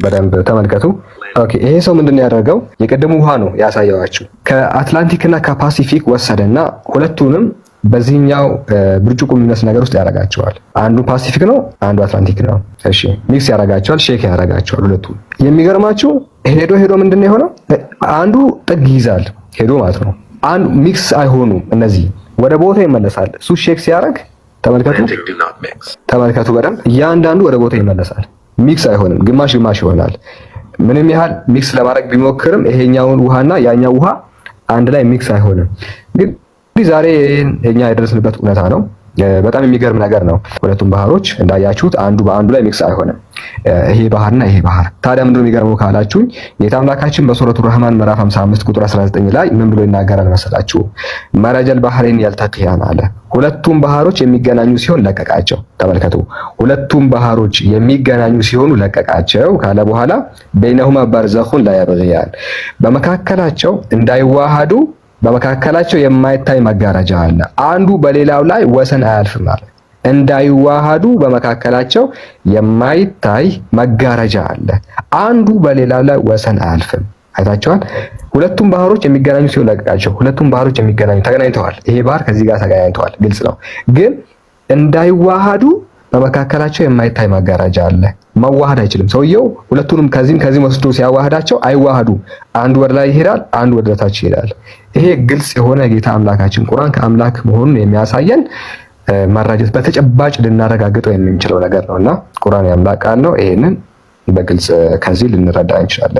በደንብ ተመልከቱ። ኦኬ ይሄ ሰው ምንድነው ያደረገው? የቀደሙ ውሃ ነው ያሳየዋችሁ። ከአትላንቲክ እና ከፓሲፊክ ወሰደና ሁለቱንም በዚህኛው ብርጭቆ የሚመስል ነገር ውስጥ ያደርጋቸዋል። አንዱ ፓሲፊክ ነው፣ አንዱ አትላንቲክ ነው። እሺ ሚክስ ያደርጋቸዋል፣ ሼክ ያደርጋቸዋል ሁለቱ። የሚገርማችሁ ሄዶ ምንድነው የሆነው? አንዱ ጥግ ይዛል ሄዶ ማለት ነው። አንዱ ሚክስ አይሆኑ፣ እነዚህ ወደ ቦታ ይመለሳል። እሱ ሼክ ሲያደርግ ተመልከቱ በደንብ እያንዳንዱ ወደ ቦታ ይመለሳል። ሚክስ አይሆንም፣ ግማሽ ይሆናል። ምንም ያህል ሚክስ ለማድረግ ቢሞክርም ይሄኛውን ውሃና ያኛው ውሃ አንድ ላይ ሚክስ አይሆንም። ግን ዛሬ እኛ የደረስንበት እውነታ ነው። በጣም የሚገርም ነገር ነው። ሁለቱም ባህሮች እንዳያችሁት አንዱ በአንዱ ላይ ሚክስ አይሆንም። ይሄ ባህርና ይሄ ባህር። ታዲያ ምንድነው የሚገርመው ካላችሁኝ ጌታ አምላካችን በሱረቱ ረህማን ምዕራፍ 55 ቁጥር 19 ላይ ምን ብሎ ይናገራል መሰላችሁ? መረጀል ባህሬን ያልተቂያን አለ። ሁለቱም ባህሮች የሚገናኙ ሲሆን ለቀቃቸው። ተመልከቱ፣ ሁለቱም ባህሮች የሚገናኙ ሲሆኑ ለቀቃቸው ካለ በኋላ በይነሁማ በርዘኹን ላ የብጊያን፣ በመካከላቸው እንዳይዋሃዱ በመካከላቸው የማይታይ መጋረጃ አለ። አንዱ በሌላው ላይ ወሰን አያልፍም ማለት እንዳይዋሃዱ በመካከላቸው የማይታይ መጋረጃ አለ። አንዱ በሌላው ላይ ወሰን አያልፍም። አይታችኋል? ሁለቱም ባህሮች የሚገናኙ ሲሆን ለቀቃቸው። ሁለቱም ባህሮች ተገናኝተዋል። ይሄ ባህር ከዚህ ጋር ተገናኝተዋል፣ ግልጽ ነው። ግን እንዳይዋሃዱ በመካከላቸው የማይታይ መጋረጃ አለ። መዋሃድ አይችልም ሰውየው። ሁለቱንም ከዚህም ወስዶ ሲያዋህዳቸው አይዋሃዱ። አንዱ ወደ ላይ ይሄዳል፣ አንዱ ወደ ታች ይሄዳል። ይሄ ግልጽ የሆነ ጌታ አምላካችን ቁርአን ከአምላክ መሆኑን የሚያሳየን መረጃት በተጨባጭ ልናረጋግጠው የምንችለው ነገር ነውና ቁርአን የአምላክ ቃል ነው። ይሄንን በግልጽ ከዚህ ልንረዳ እንችላለን።